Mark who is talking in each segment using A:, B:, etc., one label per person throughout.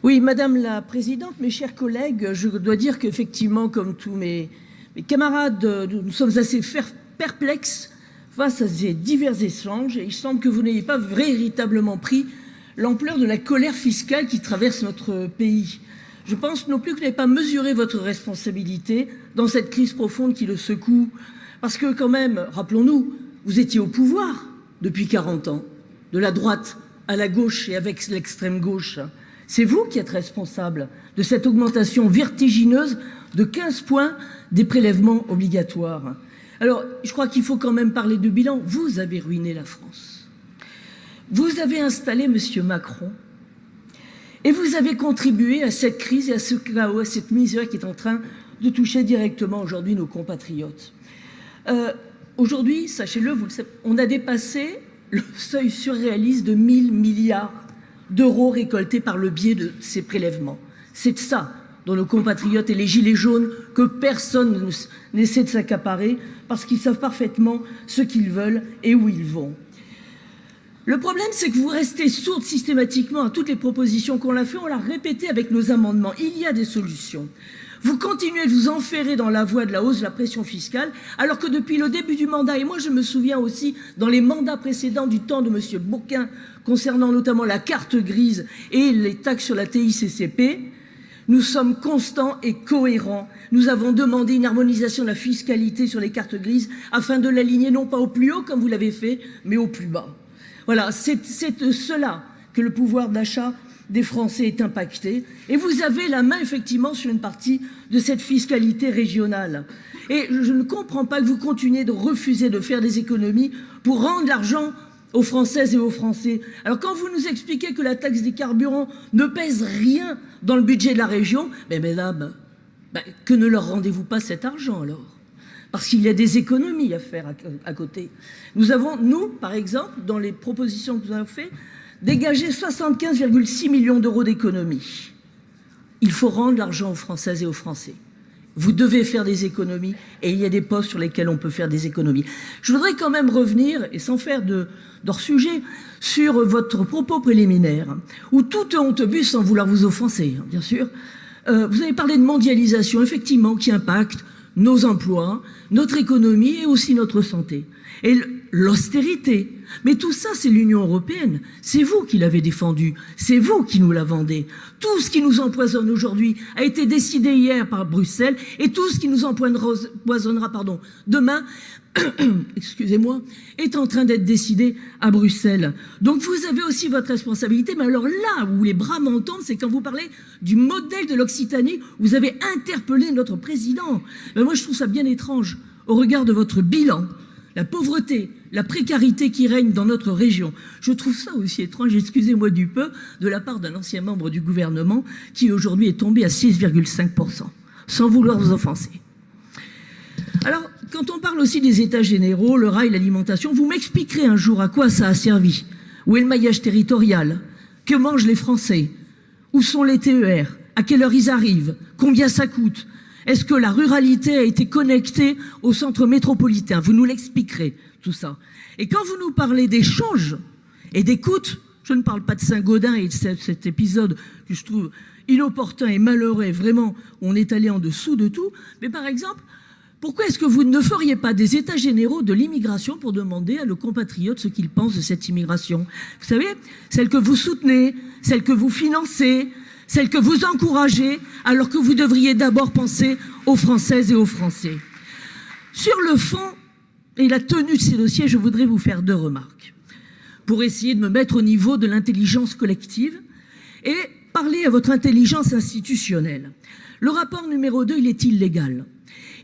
A: Oui, Madame la Présidente, mes chers collègues, je dois dire qu'effectivement, comme tous mes camarades, nous sommes assez perplexes face à ces divers échanges et il semble que vous n'ayez pas véritablement pris l'ampleur de la colère fiscale qui traverse notre pays. Je pense non plus que vous n'avez pas mesuré votre responsabilité dans cette crise profonde qui le secoue. Parce que quand même, rappelons-nous, vous étiez au pouvoir depuis 40 ans, de la droite à la gauche et avec l'extrême gauche. C'est vous qui êtes responsable de cette augmentation vertigineuse de 15 points des prélèvements obligatoires. Alors, je crois qu'il faut quand même parler de bilan. Vous avez ruiné la France. Vous avez installé M. Macron et vous avez contribué à cette crise et à ce chaos, à cette misère qui est en train de toucher directement aujourd'hui nos compatriotes. Aujourd'hui, sachez-le, vous le savez, on a dépassé le seuil surréaliste de 1 000 milliards d'euros récoltés par le biais de ces prélèvements. C'est de ça dont nos compatriotes et les gilets jaunes que personne n'essaie de s'accaparer parce qu'ils savent parfaitement ce qu'ils veulent et où ils vont. Le problème, c'est que vous restez sourds systématiquement à toutes les propositions qu'on a fait, on l'a répété avec nos amendements. Il y a des solutions. Vous continuez de vous enferrer dans la voie de la hausse de la pression fiscale, alors que depuis le début du mandat, et moi je me souviens aussi dans les mandats précédents du temps de M. Bourquin, concernant notamment la carte grise et les taxes sur la TICCP, nous sommes constants et cohérents. Nous avons demandé une harmonisation de la fiscalité sur les cartes grises afin de l'aligner non pas au plus haut comme vous l'avez fait, mais au plus bas. Voilà, c'est de cela que le pouvoir d'achat des Français est impacté. Et vous avez la main, effectivement, sur une partie de cette fiscalité régionale. Et je ne comprends pas que vous continuiez de refuser de faire des économies pour rendre l'argent aux Françaises et aux Français. Alors quand vous nous expliquez que la taxe des carburants ne pèse rien dans le budget de la région, mais mesdames, que ne leur rendez-vous pas cet argent alors ? Parce qu'il y a des économies à faire à côté. Nous avons, nous, par exemple, dans les propositions que nous avons faites, dégagé 75,6 millions d'euros d'économies. Il faut rendre l'argent aux Françaises et aux Français. Vous devez faire des économies et il y a des postes sur lesquels on peut faire des économies. Je voudrais quand même revenir, et sans faire d'hors-sujet, sur votre propos préliminaire, où tout est honteux, sans vouloir vous offenser, bien sûr. Vous avez parlé de mondialisation, effectivement, qui impacte nos emplois, notre économie et aussi notre santé. Et l'austérité. Mais tout ça, c'est l'Union européenne. C'est vous qui l'avez défendu. C'est vous qui nous la vendez. Tout ce qui nous empoisonne aujourd'hui a été décidé hier par Bruxelles et tout ce qui nous empoisonnera demain, excusez-moi, est en train d'être décidé à Bruxelles. Donc vous avez aussi votre responsabilité. Mais alors là où les bras m'en tombent, c'est quand vous parlez du modèle de l'Occitanie, vous avez interpellé notre président. Mais moi, je trouve ça bien étrange au regard de votre bilan. La pauvreté, la précarité qui règne dans notre région. Je trouve ça aussi étrange, excusez-moi du peu, de la part d'un ancien membre du gouvernement qui aujourd'hui est tombé à 6,5%, sans vouloir vous offenser. Alors, quand on parle aussi des états généraux, le rail, l'alimentation, vous m'expliquerez un jour à quoi ça a servi. Où est le maillage territorial? Que mangent les Français? Où sont les TER? À quelle heure ils arrivent? Combien ça coûte? Est-ce que la ruralité a été connectée au centre métropolitain? Vous nous l'expliquerez, tout ça. Et quand vous nous parlez d'échanges et d'écoute, je ne parle pas de Saint-Gaudin et de cet épisode que je trouve inopportun et malheureux, et vraiment, on est allé en dessous de tout. Mais par exemple, pourquoi est-ce que vous ne feriez pas des états généraux de l'immigration pour demander à nos compatriotes ce qu'ils pensent de cette immigration? Vous savez, celle que vous soutenez, celle que vous financez, celle que vous encouragez, alors que vous devriez d'abord penser aux Françaises et aux Français. Sur le fond et la tenue de ces dossiers, je voudrais vous faire 2 remarques pour essayer de me mettre au niveau de l'intelligence collective et parler à votre intelligence institutionnelle. Le rapport numéro 2, il est illégal.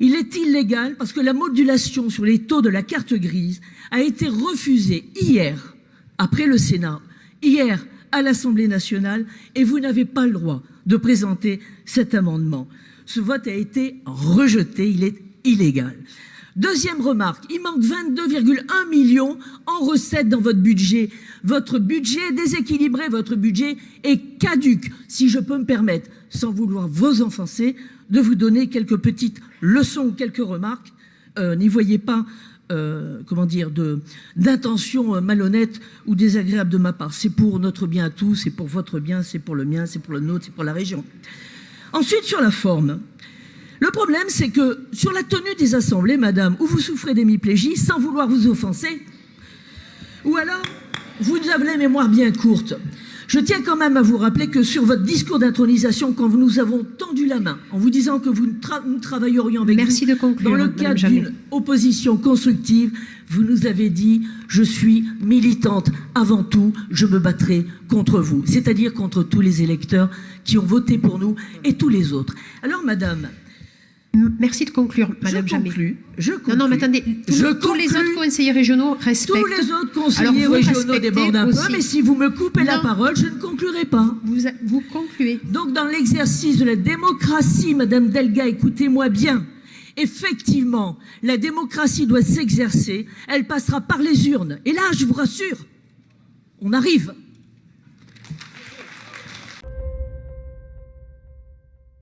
A: Il est illégal parce que la modulation sur les taux de la carte grise a été refusée hier, après le Sénat, hier, à l'Assemblée nationale, et vous n'avez pas le droit de présenter cet amendement. Ce vote a été rejeté, il est illégal. Deuxième remarque, il manque 22,1 millions en recettes dans votre budget. Votre budget est déséquilibré, votre budget est caduc, si je peux me permettre, sans vouloir vous offenser, de vous donner quelques petites leçons ou quelques remarques. N'y voyez pas comment dire, d'intention malhonnête ou désagréable de ma part. C'est pour notre bien à tous, c'est pour votre bien, c'est pour le mien, c'est pour le nôtre, c'est pour la région. Ensuite, sur la forme. Le problème, c'est que sur la tenue des assemblées, madame, où vous souffrez d'hémiplégie sans vouloir vous offenser, ou alors vous avez la mémoire bien courte. Je tiens quand même à vous rappeler que sur votre discours d'intronisation, quand nous avons tendu la main, en vous disant que nous travaillerions avec
B: Merci
A: vous
B: de conclure,
A: dans le cadre d'une opposition constructive, vous nous avez dit « je suis militante avant tout, je me battrai contre vous », c'est-à-dire contre tous les électeurs qui ont voté pour nous et tous les autres. Alors madame...
B: Merci de conclure, madame Jamé.
A: Je conclue.
B: Non, mais attendez, tous les autres conseillers régionaux respectent.
A: Tous les autres conseillers régionaux débordent un peu, mais si vous me coupez la parole, je ne conclurai pas.
B: Vous concluez.
A: Donc, dans l'exercice de la démocratie, madame Delga, écoutez-moi bien. Effectivement, la démocratie doit s'exercer. Elle passera par les urnes. Et là, je vous rassure, on arrive.